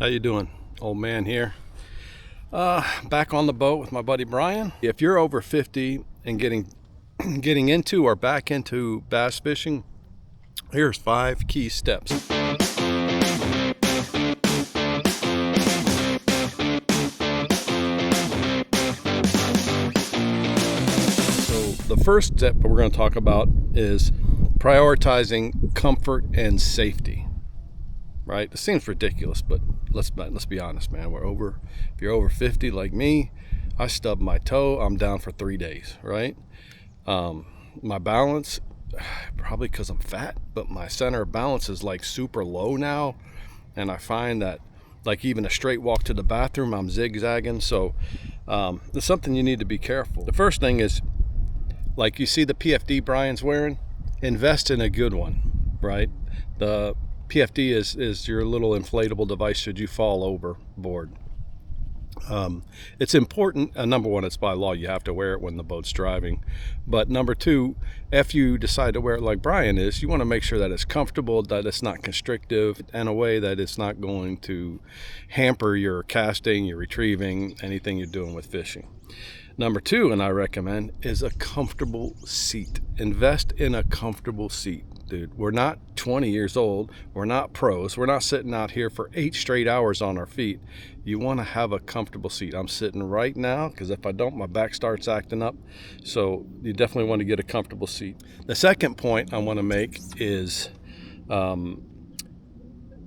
How you doing? Old man here. Back on the boat with my buddy Brian. If you're over 50 and getting into or back into bass fishing, here's 5 key steps. So the first step that we're going to talk about is prioritizing comfort and safety. Right? It seems ridiculous, but let's be honest, man. If you're over 50 like me, I stubbed my toe, I'm down for 3 days, right? My balance, probably because I'm fat, but my center of balance is like super low now, and I find that like even a straight walk to the bathroom, I'm zigzagging. So there's something you need to be careful. The first thing is, like, you see the PFD Brian's wearing, invest in a good one, right? The PFD is your little inflatable device should you fall overboard. It's important. Number one, it's by law. You have to wear it when the boat's driving. But number two, if you decide to wear it like Brian is, you want to make sure that it's comfortable, that it's not constrictive, and a way that it's not going to hamper your casting, your retrieving, anything you're doing with fishing. Number two, and I recommend, is a comfortable seat. Invest in a comfortable seat. Dude, we're not 20 years old. We're not pros. We're not sitting out here for 8 straight hours on our feet. You want to have a comfortable seat. I'm sitting right now because if I don't, my back starts acting up. So you definitely want to get a comfortable seat. The second point I want to make is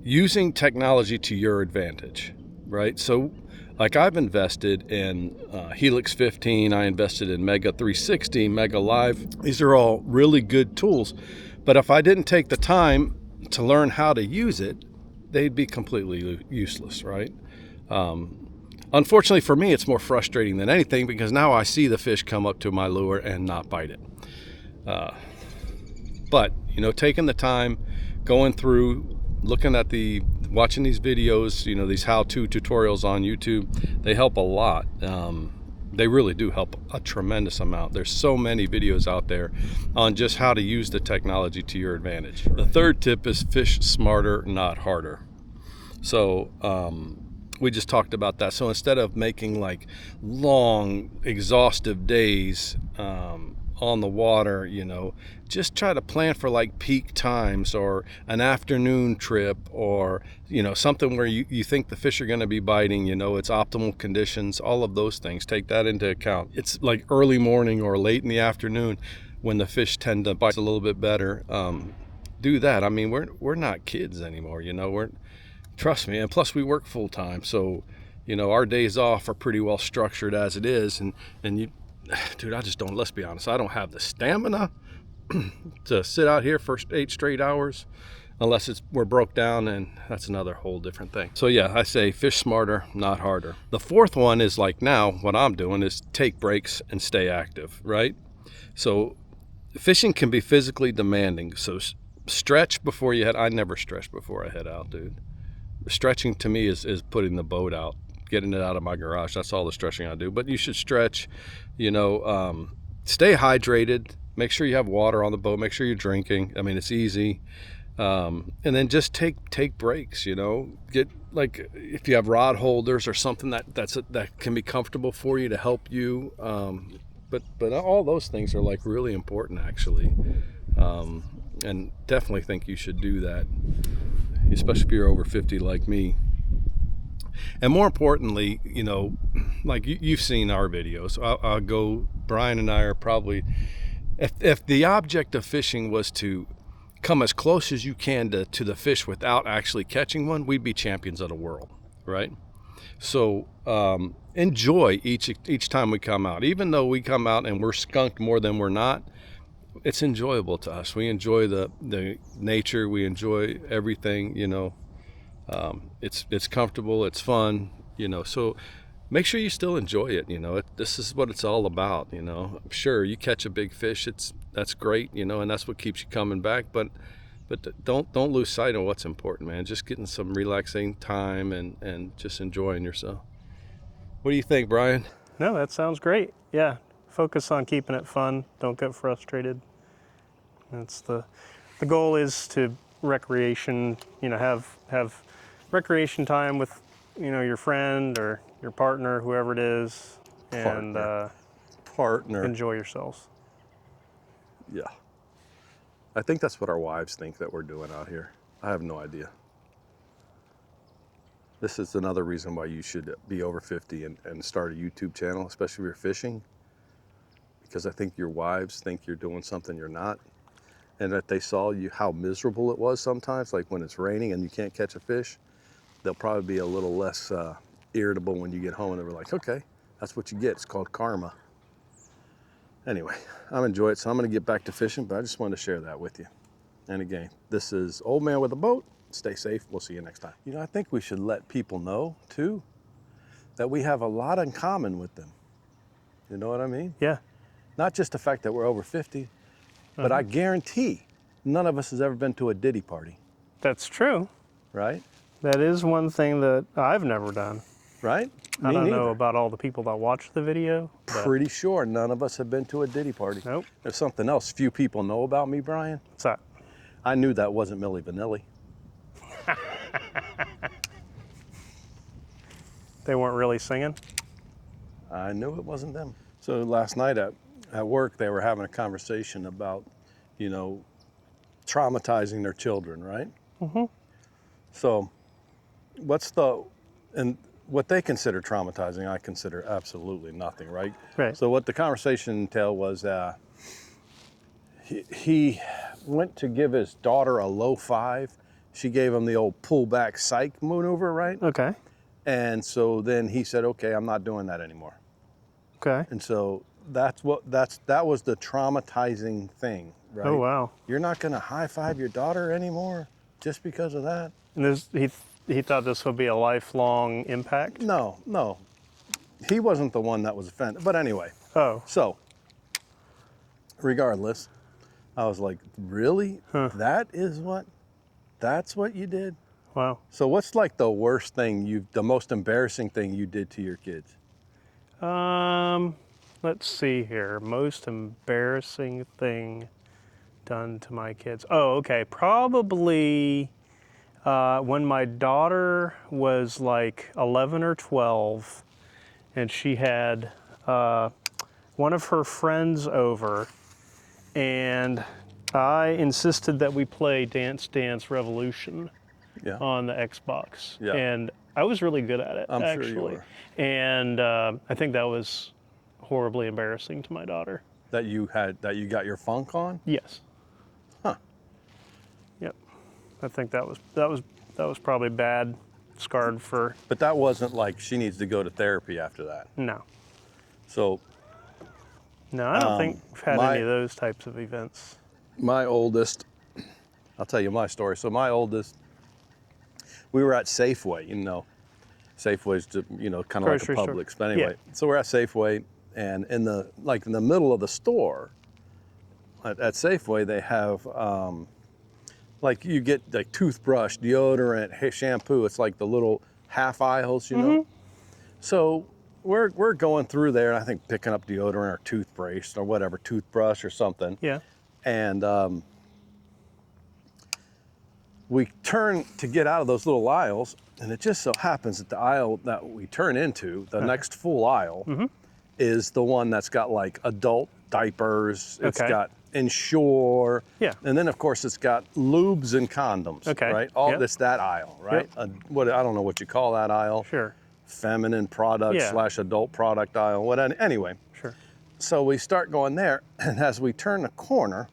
using technology to your advantage, right? So like I've invested in Helix 15, I invested in Mega 360, Mega Live. These are all really good tools. But if I didn't take the time to learn how to use it, they'd be completely useless, right? Unfortunately for me, it's more frustrating than anything because now I see the fish come up to my lure and not bite it. But, taking the time, going through, watching these videos, these how-to tutorials on YouTube, they help a lot. They really do help a tremendous amount. There's so many videos out there on just how to use the technology to your advantage. The third tip is fish smarter, not harder. So we just talked about that. So instead of making like long, exhaustive days on the water, just try to plan for like peak times or an afternoon trip or, something where you think the fish are going to be biting, it's optimal conditions, all of those things. Take that into account. It's like early morning or late in the afternoon when the fish tend to bite a little bit better. Do that. I mean, we're not kids anymore, trust me. And plus we work full time. So, our days off are pretty well structured as it is. And dude, let's be honest, I don't have the stamina to sit out here for 8 straight hours unless we're broke down, and that's another whole different thing. So yeah, I say fish smarter, not harder. The fourth one is like now what I'm doing is take breaks and stay active, right? So fishing can be physically demanding. So stretch before you head. I never stretch before I head out, dude. Stretching to me is putting the boat out, getting it out of my garage. That's all the stretching I do. But you should stretch, stay hydrated, make sure you have water on the boat, make sure you're drinking. I mean, it's easy. And then just take breaks, get, like, if you have rod holders or something that can be comfortable for you to help you. But all those things are like really important actually. And definitely think you should do that, especially if you're over 50 like me. And more importantly, like you've seen our videos. Brian and I are probably, if the object of fishing was to come as close as you can to the fish without actually catching one, we'd be champions of the world, right? So enjoy each time we come out. Even though we come out and we're skunked more than we're not, it's enjoyable to us. We enjoy the nature. We enjoy everything, it's comfortable, it's fun, so make sure you still enjoy it. This is what it's all about. Sure, you catch a big fish, that's great, and that's what keeps you coming back, but don't lose sight of what's important, man. Just getting some relaxing time and just enjoying yourself. What do you think, Brian? No, that sounds great. Yeah, focus on keeping it fun, don't get frustrated. That's the goal is to recreation, have recreation time with your friend or your partner, whoever it is, and Partner. enjoy yourselves. Yeah. I think that's what our wives think that we're doing out here. I have no idea. This is another reason why you should be over 50 and start a YouTube channel, especially if you're fishing. Because I think your wives think you're doing something you're not. And that they saw you how miserable it was sometimes, like when it's raining and you can't catch a fish, they'll probably be a little less irritable when you get home and they're like, okay, that's what you get. It's called karma. Anyway, I'm enjoying it, so I'm gonna get back to fishing, but I just wanted to share that with you. And again, this is Old Man with a Boat. Stay safe. We'll see you next time. I think we should let people know, too, that we have a lot in common with them. You know what I mean? Yeah. Not just the fact that we're over 50, but I guarantee none of us has ever been to a Diddy party. That's true. Right? That is one thing that I've never done. Right? I don't know about all the people that watch the video. Pretty sure none of us have been to a Diddy party. Nope. There's something else few people know about me, Brian. What's that? I knew that wasn't Milli Vanilli. They weren't really singing? I knew it wasn't them. So last night at work, they were having a conversation about, traumatizing their children, right? Mm-hmm. So what they consider traumatizing, I consider absolutely nothing, right? Right. So what the conversation entailed was he went to give his daughter a low five. She gave him the old pull back psych maneuver, right? Okay. And so then he said, okay, I'm not doing that anymore. Okay. And so that was the traumatizing thing, right? Oh, wow. You're not going to high five your daughter anymore just because of that? And he thought this would be a lifelong impact? No. He wasn't the one that was offended. But anyway. Oh. So, regardless, I was like, really? Huh. That's what you did? Wow. So what's like the worst thing the most embarrassing thing you did to your kids? Let's see here. Most embarrassing thing done to my kids. Oh, okay. Probably when my daughter was like 11 or 12 and she had one of her friends over, and I insisted that we play Dance Dance Revolution on the Xbox. Yeah. And I was really good at it, I'm sure you were. And I think that was horribly embarrassing to my daughter. That you got your funk on? Yes. Huh. Yep. I think that was probably bad, scarred for. But that wasn't like she needs to go to therapy after that. No. So. No, I don't think we've had any of those types of events. My oldest, I'll tell you my story. So my oldest, we were at Safeway, Safeway's just, kind of like a Publix. But anyway, So we're at Safeway, and in the middle of the store, at Safeway, they have, you get like toothbrush, deodorant, shampoo. It's like the little half aisles, So we're going through there, and I think picking up deodorant or toothbrush or whatever, toothbrush or something. Yeah. And we turn to get out of those little aisles, and it just so happens that the aisle that we turn into, the next full aisle, is the one that's got like adult diapers. It's got Ensure. Yeah. And then of course it's got lubes and condoms. Okay. Right. It's that aisle, right? Yep. I don't know what you call that aisle. Sure. Feminine product / adult product aisle. Anyway. Sure. So we start going there, and as we turn the corner,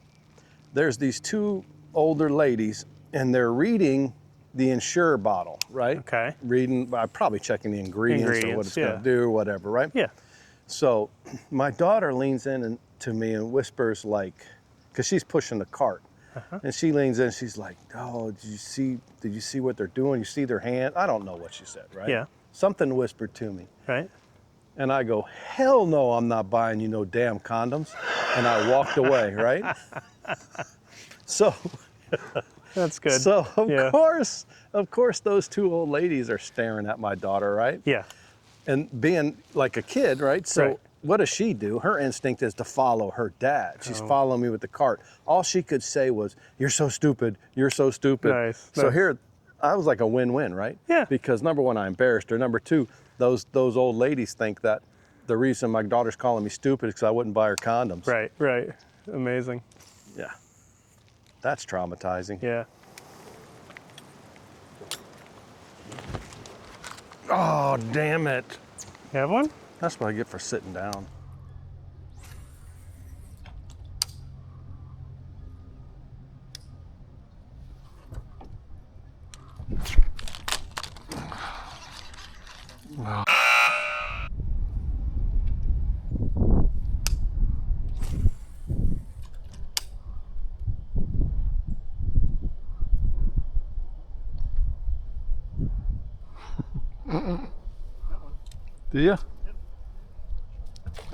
there's these two older ladies, and they're reading the Ensure bottle, right? Okay. Reading, probably checking the ingredients or what it's going to do or whatever, right? Yeah. So my daughter leans in to me and whispers because she's pushing the cart, and she leans in, she's like, oh, did you see what they're doing? You see their hand? I don't know what she said, right? Yeah. Something whispered to me. Right. And I go, hell no, I'm not buying you no damn condoms. And I walked away, right? So. That's good. So, of course, those two old ladies are staring at my daughter, right? Yeah. And being like a kid, right? So what does she do? Her instinct is to follow her dad. She's following me with the cart. All she could say was, you're so stupid. You're so stupid. Nice. So here, I was like a win-win, right? Yeah. Because number one, I embarrassed her. Number two, those old ladies think that the reason my daughter's calling me stupid is because I wouldn't buy her condoms. Right, right. Amazing. Yeah. That's traumatizing. Yeah. Oh, damn it. You have one? That's what I get for sitting down. Do you?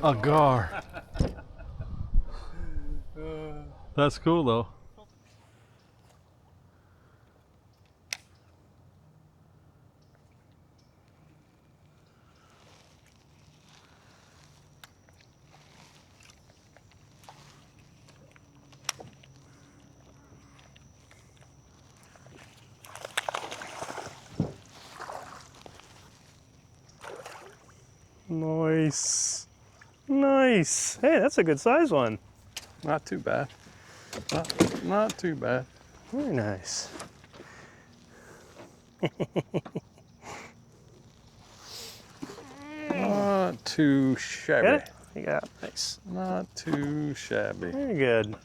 A gar. That's cool though. Nice. Nice. Hey, that's a good size one. Not too bad. Not too bad. Very nice. Not too shabby. Get it? You got it. Nice. Not too shabby. Very good.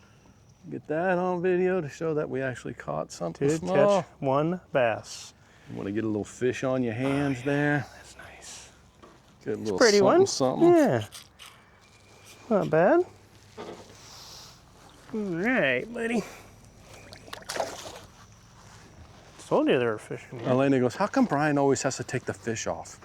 Get that on video to show that we actually caught something Did small. catch one bass. You want to get a little fish on your hands there. That's nice. Get a little Pretty something, one. something. Yeah. Not bad. All right, buddy. Told you there were fish in here. Elena goes, how come Brian always has to take the fish off?